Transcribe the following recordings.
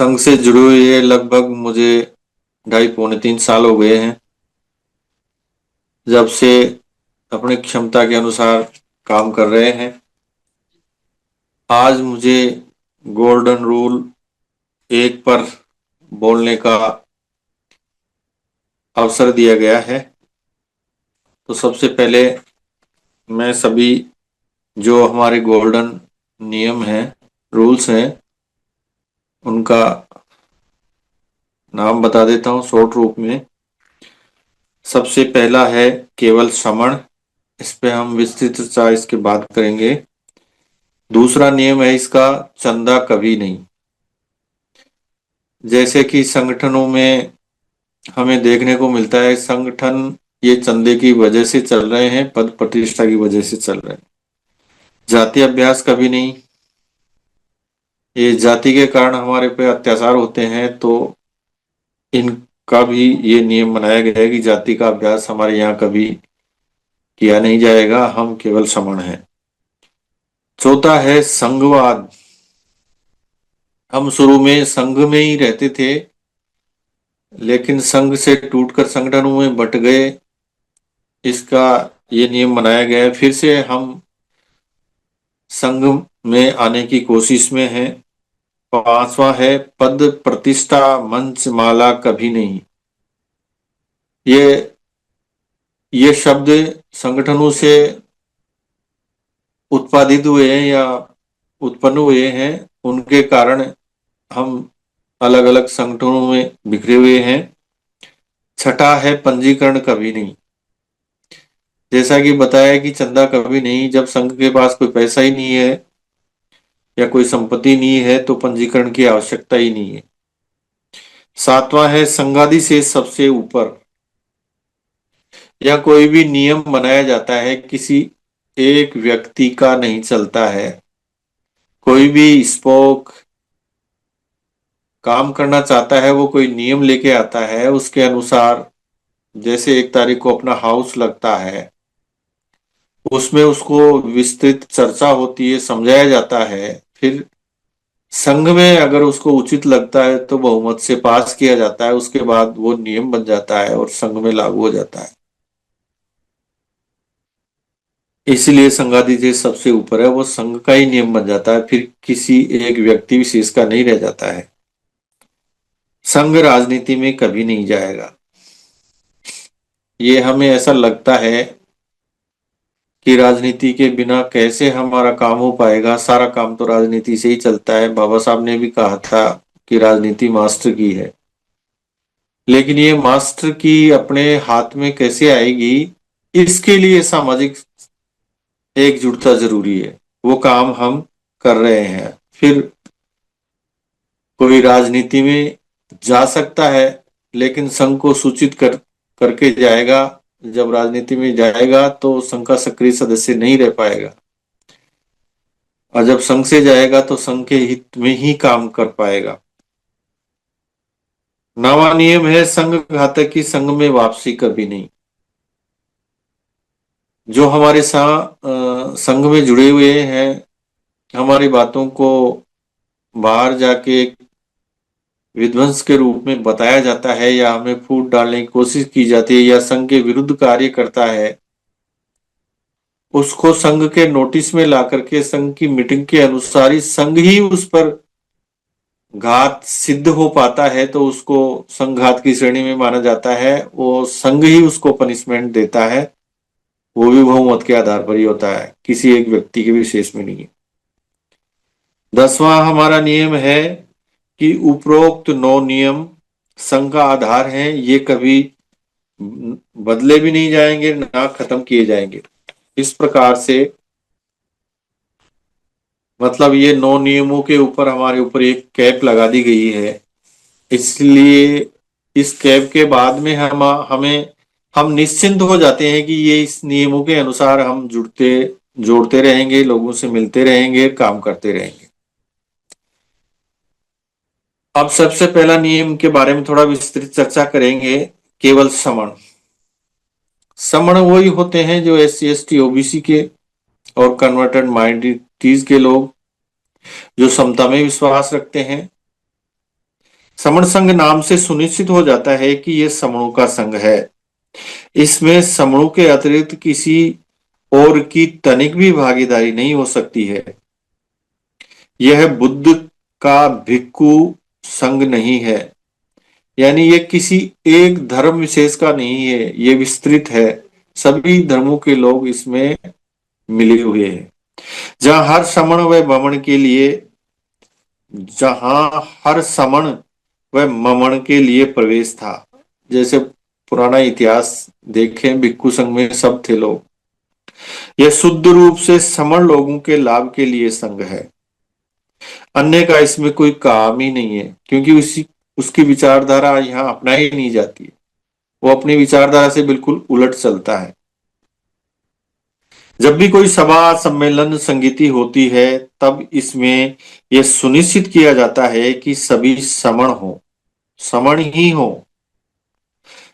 संघ से जुड़े हुए लगभग मुझे 2.5 पौने 3 साल हो गए हैं। जब से अपनी क्षमता के अनुसार काम कर रहे हैं। आज मुझे गोल्डन रूल 1 पर बोलने का अवसर दिया गया है। तो सबसे पहले मैं सभी जो हमारे गोल्डन नियम हैं, रूल्स हैं, उनका नाम बता देता हूँ शॉर्ट रूप में। सबसे पहला है केवल श्रवण। इस पे हम विस्तृत चर्चा इसके बाद करेंगे। दूसरा नियम है इसका, चंदा कभी नहीं। जैसे कि संगठनों में हमें देखने को मिलता है, संगठन ये चंदे की वजह से चल रहे हैं, पद प्रतिष्ठा की वजह से चल रहे हैं। जाति अभ्यास कभी नहीं। ये जाति के कारण हमारे पे अत्याचार होते हैं, तो इनका भी ये नियम बनाया गया है कि जाति का अभ्यास हमारे यहाँ कभी किया नहीं जाएगा, हम केवल श्रमण हैं। चौथा है संघवाद। हम शुरू में संघ में ही रहते थे, लेकिन संघ से टूटकर संगठनों में बंट गए। इसका ये नियम बनाया गया है, फिर से हम संघ में आने की कोशिश में हैं। पांचवा है पद प्रतिष्ठा मंच माला कभी नहीं। ये ये शब्द संगठनों से उत्पादित हुए हैं या उत्पन्न हुए हैं, उनके कारण हम अलग अलग संगठनों में बिखरे हुए हैं। छठा है पंजीकरण कभी नहीं। जैसा कि बताया कि चंदा कभी नहीं, जब संघ के पास कोई पैसा ही नहीं है या कोई संपत्ति नहीं है तो पंजीकरण की आवश्यकता ही नहीं है। सातवां है संगादि से सबसे ऊपर। या कोई भी नियम बनाया जाता है, किसी एक व्यक्ति का नहीं चलता है। कोई भी स्पोक काम करना चाहता है, वो कोई नियम लेके आता है, उसके अनुसार जैसे 1 तारीख को अपना हाउस लगता है, उसमें उसको विस्तृत चर्चा होती है, समझाया जाता है। फिर संघ में अगर उसको उचित लगता है तो बहुमत से पास किया जाता है, उसके बाद वो नियम बन जाता है और संघ में लागू हो जाता है। इसलिए संघाधिदेश सबसे ऊपर है, वो संघ का ही नियम बन जाता है, फिर किसी एक व्यक्ति विशेष का नहीं रह जाता है। संघ राजनीति में कभी नहीं जाएगा। ये हमें ऐसा लगता है कि राजनीति के बिना कैसे हमारा काम हो पाएगा, सारा काम तो राजनीति से ही चलता है। बाबा साहब ने भी कहा था कि राजनीति मास्टर की है, लेकिन ये मास्टर की अपने हाथ में कैसे आएगी, इसके लिए सामाजिक एकजुटता जरूरी है। वो काम हम कर रहे हैं। फिर कोई राजनीति में जा सकता है, लेकिन संघ को सूचित करके जाएगा। जब राजनीति में जाएगा तो संघ का सक्रिय सदस्य नहीं रह पाएगा, और जब संघ से जाएगा तो संघ के हित में ही काम कर पाएगा। नवा नियम है संघ घातक की संघ में वापसी कभी नहीं। जो हमारे साथ संघ में जुड़े हुए हैं, हमारी बातों को बाहर जाके विध्वंस के रूप में बताया जाता है, या हमें फूट डालने की कोशिश की जाती है, या संघ के विरुद्ध कार्य करता है, उसको संघ के नोटिस में ला करके संघ की मीटिंग के अनुसार ही संघ ही उस पर घात सिद्ध हो पाता है, तो उसको संघात की श्रेणी में माना जाता है। वो संघ ही उसको पनिशमेंट देता है। वो भी बहुमत के आधार पर ही होता है, किसी एक व्यक्ति के विशेष में नहीं है। 10वां हमारा नियम है कि उपरोक्त 9 नियम संघ का आधार हैं, ये कभी बदले भी नहीं जाएंगे, ना खत्म किए जाएंगे। इस प्रकार से मतलब ये 9 नियमों के ऊपर हमारे ऊपर एक कैप लगा दी गई है। इसलिए इस कैप के बाद में हम निश्चिंत हो जाते हैं कि ये इस नियमों के अनुसार हम जोड़ते रहेंगे, लोगों से मिलते रहेंगे, काम करते रहेंगे। अब सबसे पहला नियम के बारे में थोड़ा विस्तृत चर्चा करेंगे, केवल श्रमण। श्रमण वही होते हैं जो SC ST OBC के और कन्वर्टेड माइनॉरिटीज के लोग, जो समता में विश्वास रखते हैं, समण संघ नाम से सुनिश्चित हो जाता है कि यह समणों का संघ है। इसमें समणों के अतिरिक्त किसी और की तनिक भी भागीदारी नहीं हो सकती है। यह बुद्ध का भिक्खु संघ नहीं है, यानी यह किसी एक धर्म विशेष का नहीं है, यह विस्तृत है। सभी धर्मों के लोग इसमें मिले हुए हैं। जहां हर समण व ममण के लिए जहां हर समण व ममण के लिए प्रवेश था। जैसे पुराना इतिहास देखें, भिक्खु संघ में सब थे लोग। यह शुद्ध रूप से समण लोगों के लाभ के लिए संघ है। अन्य का इसमें कोई काम ही नहीं है, क्योंकि उसकी विचारधारा यहाँ अपनाई नहीं जाती है। वो अपनी विचारधारा से बिल्कुल उलट चलता है। जब भी कोई सभा सम्मेलन संगीति होती है, तब इसमें यह सुनिश्चित किया जाता है कि सभी समण ही हो।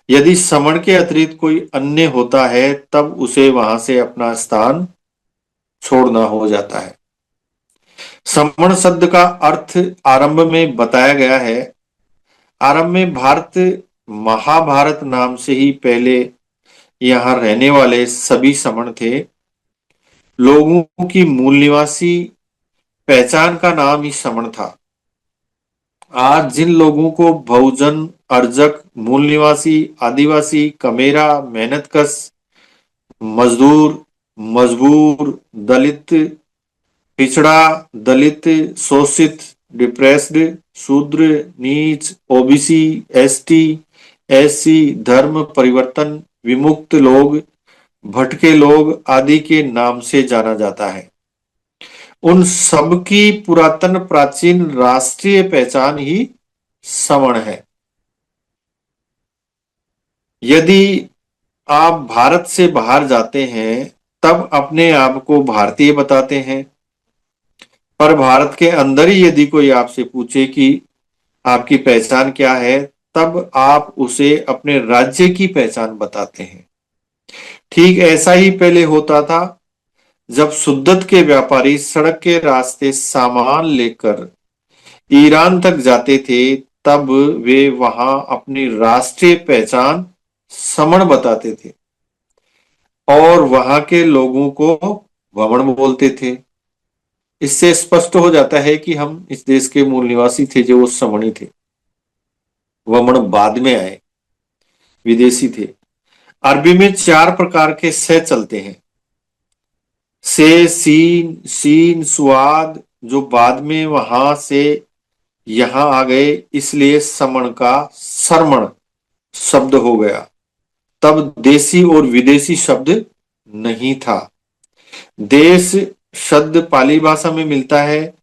यदि समण के अतिरिक्त कोई अन्य होता है, तब उसे वहां से अपना स्थान छोड़ना हो जाता है। समण शब्द का अर्थ आरंभ में बताया गया है। आरंभ में भारत महाभारत नाम से ही पहले यहाँ रहने वाले सभी समण थे। लोगों की मूल निवासी पहचान का नाम ही समण था। आज जिन लोगों को बहुजन, अर्जक, मूल निवासी, आदिवासी, कमेरा, मेहनतकश, मजदूर, मजबूर, दलित, पिछड़ा, दलित, शोषित, डिप्रेस्ड, शूद्र, नीच, ओबीसी, एसटी, एससी, धर्म परिवर्तन, विमुक्त लोग, भटके लोग आदि के नाम से जाना जाता है, उन सब की पुरातन प्राचीन राष्ट्रीय पहचान ही समण है। यदि आप भारत से बाहर जाते हैं, तब अपने आप को भारतीय बताते हैं, पर भारत के अंदर ही यदि कोई आपसे पूछे कि आपकी पहचान क्या है, तब आप उसे अपने राज्य की पहचान बताते हैं। ठीक ऐसा ही पहले होता था। जब सुद्दत के व्यापारी सड़क के रास्ते सामान लेकर ईरान तक जाते थे, तब वे वहां अपनी राष्ट्रीय पहचान समण बताते थे और वहां के लोगों को वमन बोलते थे। इससे स्पष्ट हो जाता है कि हम इस देश के मूल निवासी थे, जो वो समणी थे। वमन बाद में आए, विदेशी थे। अरबी में 4 प्रकार के से चलते हैं। से, सीन, शीन, सुआद, जो बाद में वहां से यहां आ गए, इसलिए समण का सरमण शब्द हो गया। तब देशी और विदेशी शब्द नहीं था। देश शब्द पाली भाषा में मिलता है,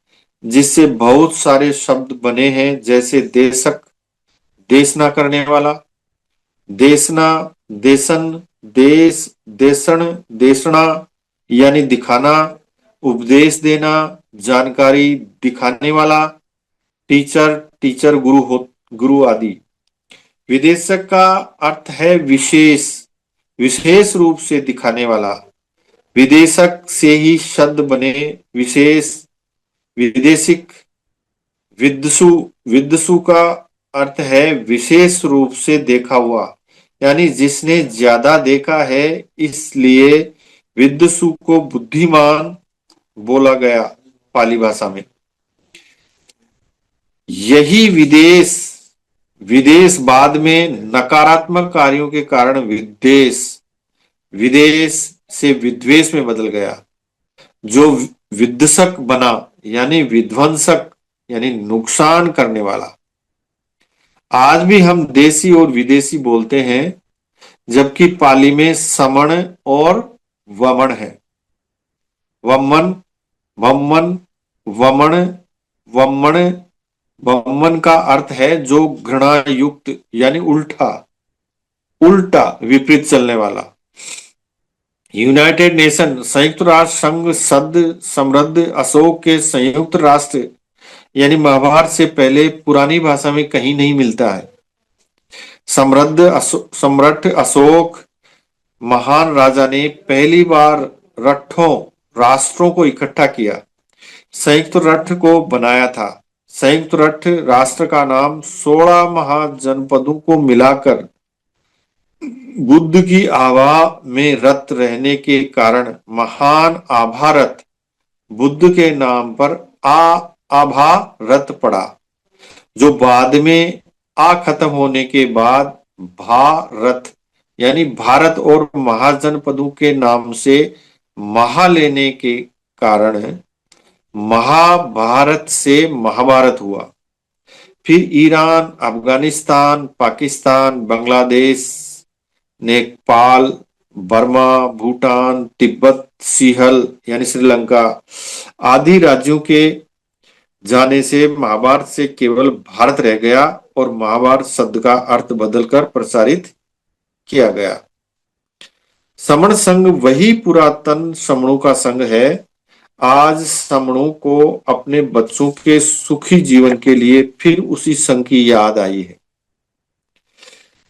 जिससे बहुत सारे शब्द बने हैं, जैसे देशक, देशना करने वाला, देशना, देशन, देश, देशण, देशना यानी दिखाना, उपदेश देना, जानकारी दिखाने वाला, टीचर, टीचर गुरु आदि। विदेशक का अर्थ है विशेष, विशेष रूप से दिखाने वाला। विदेशक से ही शब्द बने विशेष, विदेशिक। विद्सु, विद्सु का अर्थ है विशेष रूप से देखा हुआ, यानी जिसने ज्यादा देखा है, इसलिए विद्सु को बुद्धिमान बोला गया पाली भाषा में। यही विदेश विदेश बाद में नकारात्मक कार्यों के कारण विदेश विदेश से विद्वेष में बदल गया। जो विध्वंसक बना, यानी विध्वंसक, यानी नुकसान करने वाला। आज भी हम देशी और विदेशी बोलते हैं, जबकि पाली में समण और वमन है। वमन, वमन, वमन, वमन, वमन का अर्थ है जो घृणा युक्त, यानी उल्टा, उल्टा, विपरीत चलने वाला। यूनाइटेड नेशन, संयुक्त राष्ट्र संघ शब्द समृद्ध अशोक के संयुक्त राष्ट्र यानी महाभारत से पहले पुरानी भाषा में कहीं नहीं मिलता है। सम्राट अशोक महान राजा ने पहली बार राष्ट्रों को इकट्ठा किया, संयुक्त राष्ट्र को बनाया था। संयुक्त राष्ट्र का नाम 16 महाजनपदों को मिलाकर बुद्ध की आभा में रत रहने के कारण महान आभा रथ बुद्ध के नाम पर आ आभा रथ पड़ा, जो बाद में आ खत्म होने के बाद भारत यानी भारत और महाजनपदों के नाम से महा लेने के कारण महाभारत से महाभारत हुआ। फिर ईरान, अफगानिस्तान, पाकिस्तान, बांग्लादेश, नेपाल, बर्मा, भूटान, तिब्बत, सिंहल यानी श्रीलंका आदि राज्यों के जाने से महाभारत से केवल भारत रह गया और महाभारत शब्द का अर्थ बदलकर प्रसारित किया गया। समण संघ वही पुरातन समणों का संघ है। आज समणों को अपने बच्चों के सुखी जीवन के लिए फिर उसी संघ की याद आई है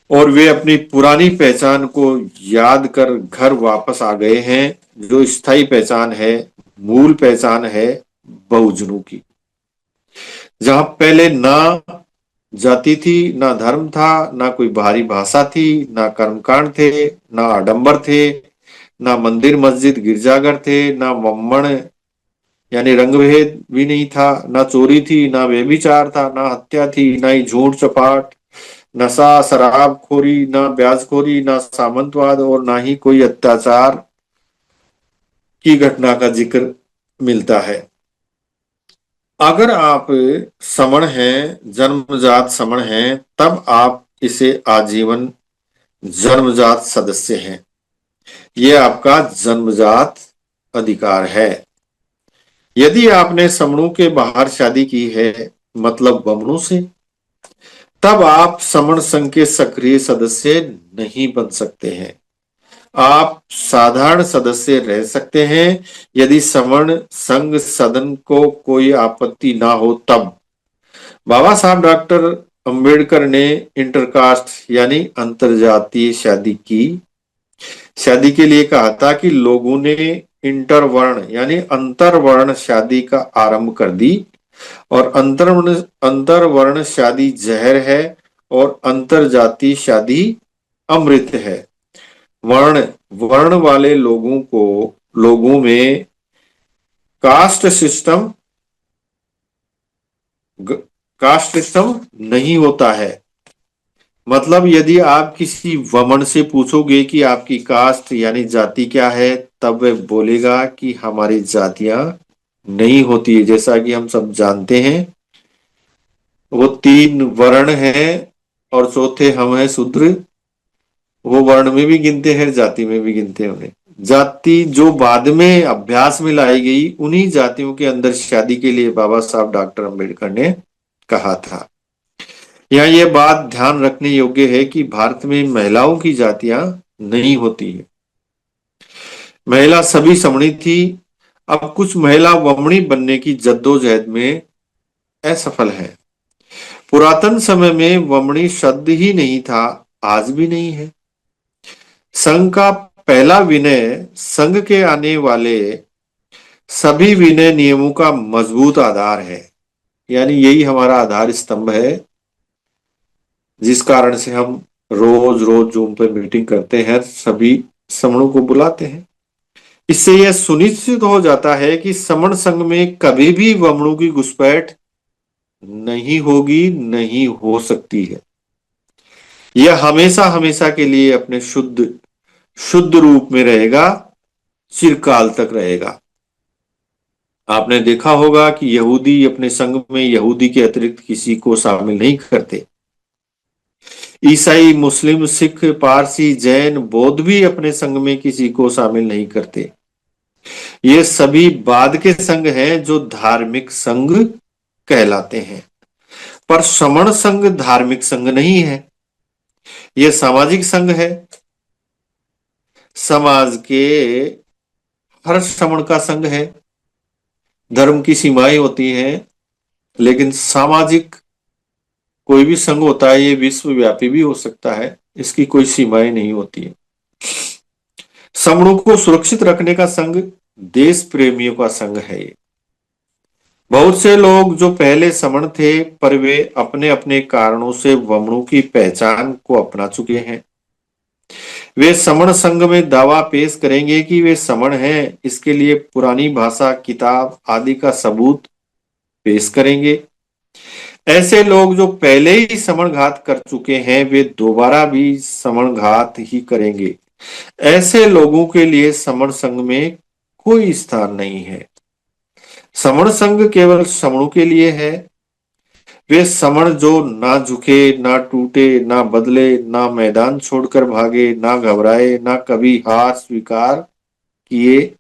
और वे अपनी पुरानी पहचान को याद कर घर वापस आ गए हैं, जो स्थायी पहचान है, मूल पहचान है बहुजनों की। जहां पहले ना जाति थी, ना धर्म था, ना कोई बाहरी भाषा थी, ना कर्मकांड थे, ना आडंबर थे, ना मंदिर मस्जिद गिरजाघर थे, ना वम्मन यानी रंगभेद भी नहीं था, ना चोरी थी, ना व्यभिचार था, ना हत्या थी, ना ही झूठ चपाट, नशा शराबखोरी, ना ब्याजखोरी, ना सामंतवाद और ना ही कोई अत्याचार की घटना का जिक्र मिलता है। अगर आप समण हैं, जन्मजात समण हैं, तब आप इसे आजीवन जन्मजात सदस्य हैं। यह आपका जन्मजात अधिकार है। यदि आपने समणों के बाहर शादी की है, मतलब बमनों से, तब आप समण संघ के सक्रिय सदस्य नहीं बन सकते हैं। आप साधारण सदस्य रह सकते हैं यदि समण संघ सदन को कोई आपत्ति ना हो तब। बाबा साहब डॉक्टर अंबेडकर ने इंटरकास्ट यानी अंतरजातीय शादी की। शादी के लिए कहा था कि लोगों ने इंटरवर्ण यानी अंतरवर्ण शादी का आरंभ कर दी और अंतरवर्ण शादी जहर है और अंतरजातीय शादी अमृत है। वर्ण वर्ण वाले लोगों में कास्ट सिस्टम नहीं होता है। मतलब यदि आप किसी वमन से पूछोगे कि आपकी कास्ट यानी जाति क्या है, तब वह बोलेगा कि हमारी जातियां नहीं होती है। जैसा कि हम सब जानते हैं, वो 3 वर्ण हैं और चौथे हम हैं शूद्र। वो वर्ण में भी गिनते हैं, जाति में भी गिनते हैं उन्हें। जाति जो बाद में अभ्यास में लाई गई, उन्हीं जातियों के अंदर शादी के लिए बाबा साहब डॉक्टर अंबेडकर ने कहा था। यहाँ यह बात ध्यान रखने योग्य है कि भारत में महिलाओं की जातियां नहीं होती है। महिला सभी समणी थी। अब कुछ महिला वमणी बनने की जद्दोजहद में असफल है। पुरातन समय में वमणी शब्द ही नहीं था, आज भी नहीं है। संघ का पहला विनय संघ के आने वाले सभी विनय नियमों का मजबूत आधार है। यानी यही हमारा आधार स्तंभ है, जिस कारण से हम रोज रोज जूम पर मीटिंग करते हैं, सभी समणों को बुलाते हैं। इससे यह सुनिश्चित हो जाता है कि समण संघ में कभी भी वमणों की घुसपैठ नहीं होगी, नहीं हो सकती है। यह हमेशा हमेशा के लिए अपने शुद्ध रूप में रहेगा, चिरकाल तक रहेगा। आपने देखा होगा कि यहूदी अपने संघ में यहूदी के अतिरिक्त किसी को शामिल नहीं करते। ईसाई, मुस्लिम, सिख, पारसी, जैन, बौद्ध भी अपने संघ में किसी को शामिल नहीं करते। ये सभी बाद के संघ हैं जो धार्मिक संघ कहलाते हैं। पर समण संघ धार्मिक संघ नहीं है, यह सामाजिक संघ है। समाज के हर समण का संघ है। धर्म की सीमाएं होती हैं, लेकिन सामाजिक कोई भी संघ होता है, ये विश्वव्यापी भी हो सकता है, इसकी कोई सीमाएं नहीं होती है। समणों को सुरक्षित रखने का संघ देश प्रेमियों का संघ है। बहुत से लोग जो पहले समण थे पर वे अपने अपने कारणों से वमनों की पहचान को अपना चुके हैं। वे समण संघ में दावा पेश करेंगे कि वे समण हैं, इसके लिए पुरानी भाषा, किताब आदि का सबूत पेश करेंगे। ऐसे लोग जो पहले ही समण घात कर चुके हैं वे दोबारा भी समण घात ही करेंगे। ऐसे लोगों के लिए समण संघ में कोई स्थान नहीं है। समण संघ केवल समणों के लिए है। वे समण जो ना झुके, ना टूटे, ना बदले, ना मैदान छोड़कर भागे, ना घबराए, ना कभी हार स्वीकार किए।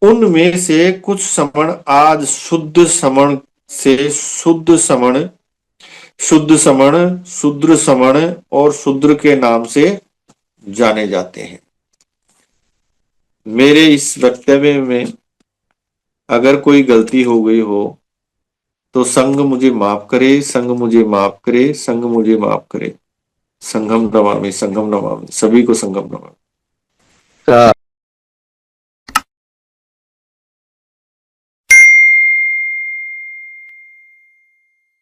उनमें से कुछ समण आज शुद्ध समण से शुद्ध समण, शूद्र समण और शूद्र के नाम से जाने जाते हैं। मेरे इस वक्तव्य में अगर कोई गलती हो गई हो तो संघ मुझे माफ करे, संघ मुझे माफ करे, संघ मुझे माफ करे। संघम नमामि, संघम नमामि, सभी को संघम नमामि।